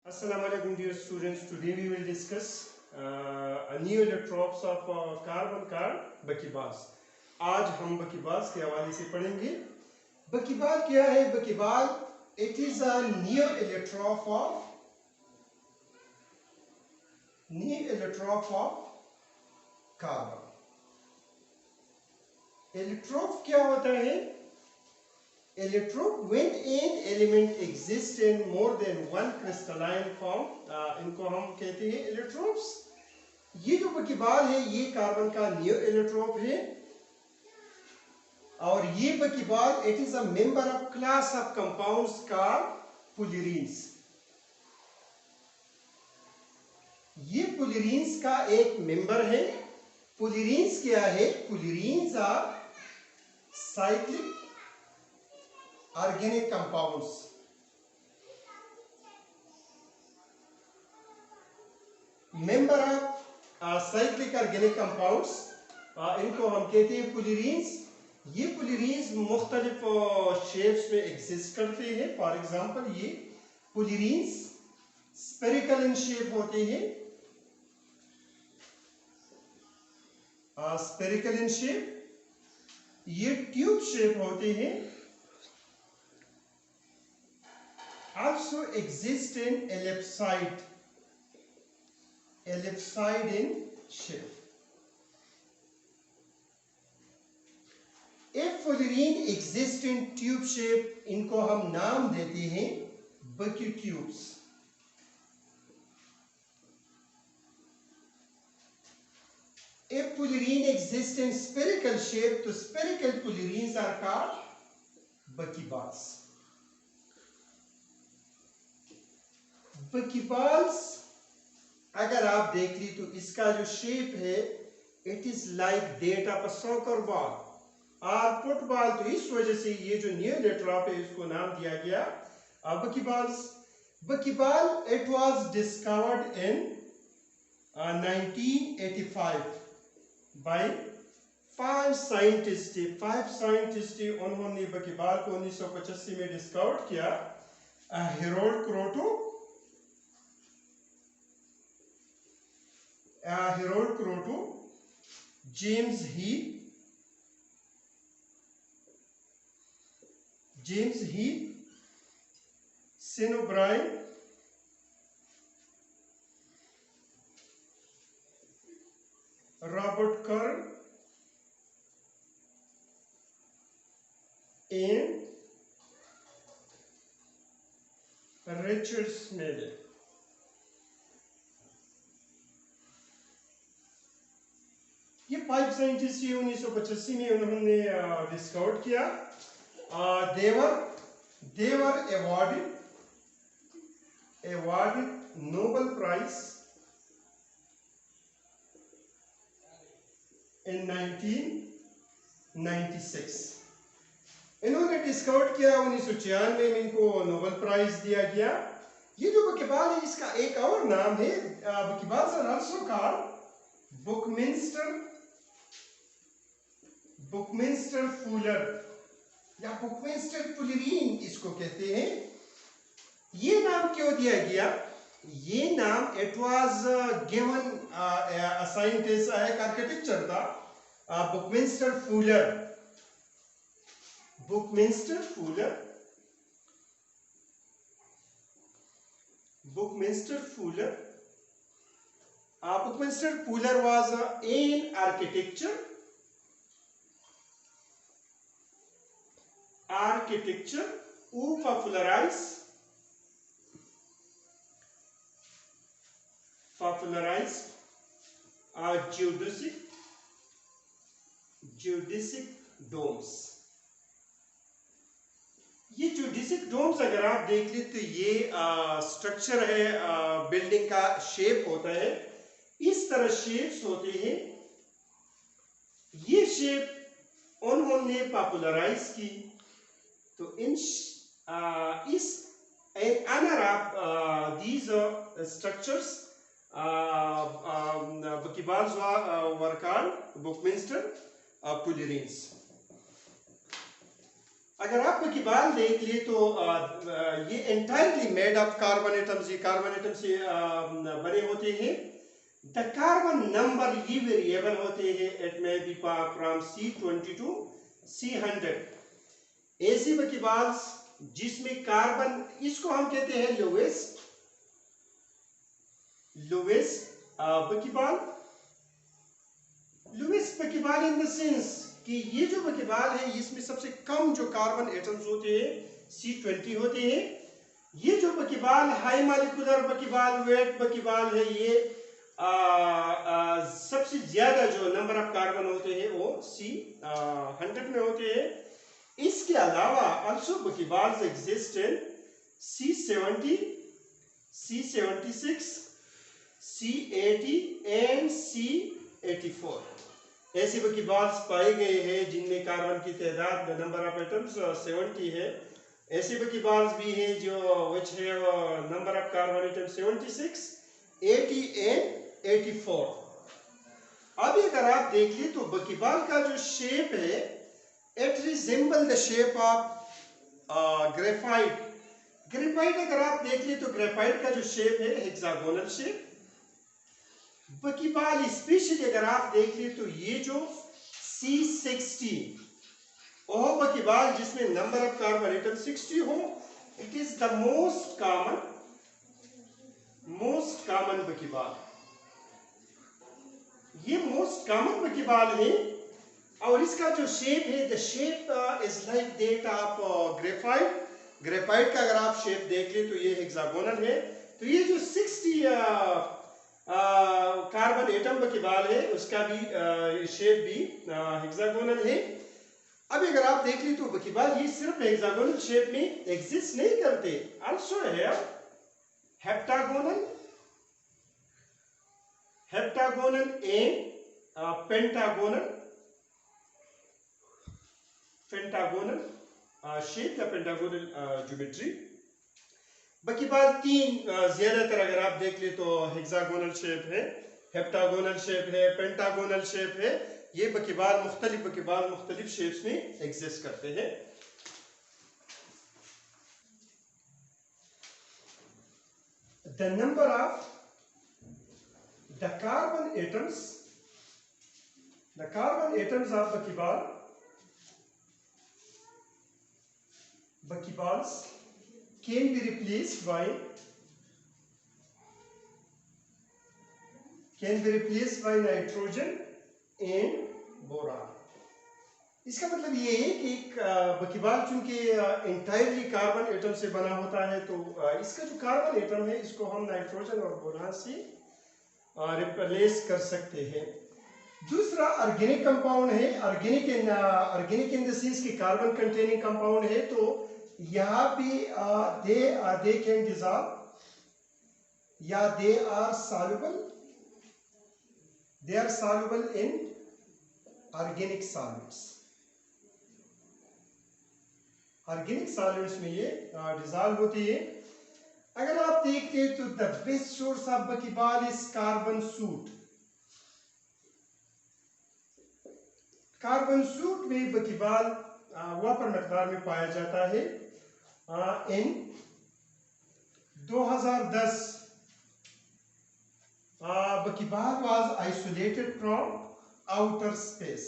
Assalamu alaikum dear students. Today we will discuss a new electrons of carbon called buckyball. आज हम buckyball के हवाले से पढ़ेंगे. buckyball क्या है? buckyball it is a new electron of carbon. electron क्या होता है? electron when an element exists in more than one crystalline form, इनको हम कहते हैं electrons. ये जो buckyball है ये कार्बन का न्यू electron है और ये buckyball it is a member of class of compounds called fullerenes. ये fullerenes का एक member है. fullerenes क्या है? fullerenes are cyclic organic compounds. Member of cyclic organic compounds, इनको हम कहते हैं fullerenes. ये fullerenes मुख्तलिफ शेप्स में एग्जिस्ट करते हैं. फॉर एग्जांपल ये fullerenes spherical in shape होते हैं. spherical in shape. ये ट्यूब शेप होते हैं. Also exist in ellipsoid in shape. If fullerene exists in tube shape, इनको हम नाम देते हैं buckytubes. If fullerene exists in spherical shape, तो spherical fullerenes are called buckyballs. buckyballs अगर आप देख ली तो इसका जो शेप है it is like that of a soccer ball और फुटबॉल. तो इस वजह से ये जो न्यू इलेक्ट्रॉन है इसको नाम दिया गया buckyballs. buckyball it was discovered in 1985 by 5 scientists. उन्होंने buckyball को 1985 में डिस्कवर किया. Harold Kroto, James Heath, Sean O'Brien, Robert Curl and Richard Smalley. ये 5 साइंटिस्ट 1985 में उन्होंने डिस्कवर किया. they were awarded Nobel Prize in 1996. इन्होंने डिस्कवर किया 1996 में इनको नोबेल प्राइज दिया गया. ये जो buckyball है इसका एक और नाम है. buckyballs are also called Buckminster Fuller या Buckminster Fullerene इसको कहते हैं. ये नाम क्यों दिया गया? ये नाम it was given a scientist, एक आर्किटेक्चर था Buckminster Fuller. Buckminster Fuller was an architecture who popularized geodesic domes. ये geodesic domes अगर आप देख ले तो ये स्ट्रक्चर है, बिल्डिंग का शेप होता है. इस तरह शेप्स होते हैं. ये शेप उन्होंने पॉपुलराइज की. तो in honor of these structures, buckyballs were called Buckminster Fullerenes. अगर आप बकीबाल देख लिए तो ये entirely made of carbon atoms, ये कार्बन एटम से बने होते हैं। द कार्बन नंबर ये वेरिएबल होते हैं, it may be from C20 to C100। ऐसी बकीबाल जिसमें कार्बन, इसको हम कहते हैं lowest buckyball. Lewis buckyball in the sense कि ये जो बकीबाल है इसमें सबसे कम जो कार्बन एटम्स होते हैं C20 होते हैं। ये जो बकीबाल हाई मॉलिक्यूलर बकीबाल, वेट बकीबाल है, ये सबसे ज्यादा जो नंबर ऑफ कार्बन होते हैं वो C100 में होते हैं। इसके अलावा also buckyball exist in C70, C76, C80 and C84। ऐसे बकीबाल्स पाए गए हैं जिनमें कार्बन की तादाद, नंबर ऑफ एटम्स 70 है। ऐसे बकीबाल्स भी हैं जो विच है number of carbon atoms 76, 80 and 84। अभी अगर आप देखिए तो बकीबाल का जो शेप है it resemble the shape of graphite. Graphite अगर आप देख लिए तो ग्रेफाइट का जो शेप है हेक्सागोनल शेप। बकीबाल स्पेशली अगर आप देख लिए तो ये जो C60 वह बकीबाल जिसमें नंबर ऑफ कार्बन एटम 60 हो, it is the most common buckyball. ये मोस्ट कॉमन बकीबाल है और इसका जो शेप है, the shape is like that of graphite. Graphite का अगर आप शेप देख ले तो ये हेक्सागोनल है। तो ये जो 60 कार्बन एटम बकीबाल है उसका भी शेप भी हेक्सागोनल है। अब अगर आप देख ली तो बकीबाल ये सिर्फ हेक्सागोनल शेप में एग्जिस्ट नहीं करते, आल्सो है हेप्टागोनल एंड पेंटागोनल शेप या पेंटागोनल ज्योमेट्री। बकीबाल तीन ज्यादातर अगर आप देख ले तो हेक्सागोनल शेप है, हेप्टागोनल शेप है, पेंटागोनल शेप है। ये बकीबाल मुख्तलिफ शेप्स में एग्जिस्ट करते हैं। The number of the carbon atoms of buckyballs can be replaced by nitrogen and boron। इसका मतलब ये है कि एक बकीबाल चूंकि इंटायरली कार्बन एटम से बना होता है तो इसका जो कार्बन एटम है इसको हम नाइट्रोजन और बोरान से रिप्लेस कर सकते हैं। दूसरा ऑर्गेनिक कंपाउंड है। ऑर्गेनिक इन द सेंस कि कार्बन कंटेनिंग कंपाउंड है, तो यहाँ भी दे कैन डिसॉल्व या they are soluble in organic solvents. Organic solvents में ये डिसॉल्व होती है। अगर आप देखते हैं तो the best source of buckyball is carbon soot. Carbon soot में बकीबाल वापर मकदार में पाया जाता है। In 2010 buckyball was isolated from outer space.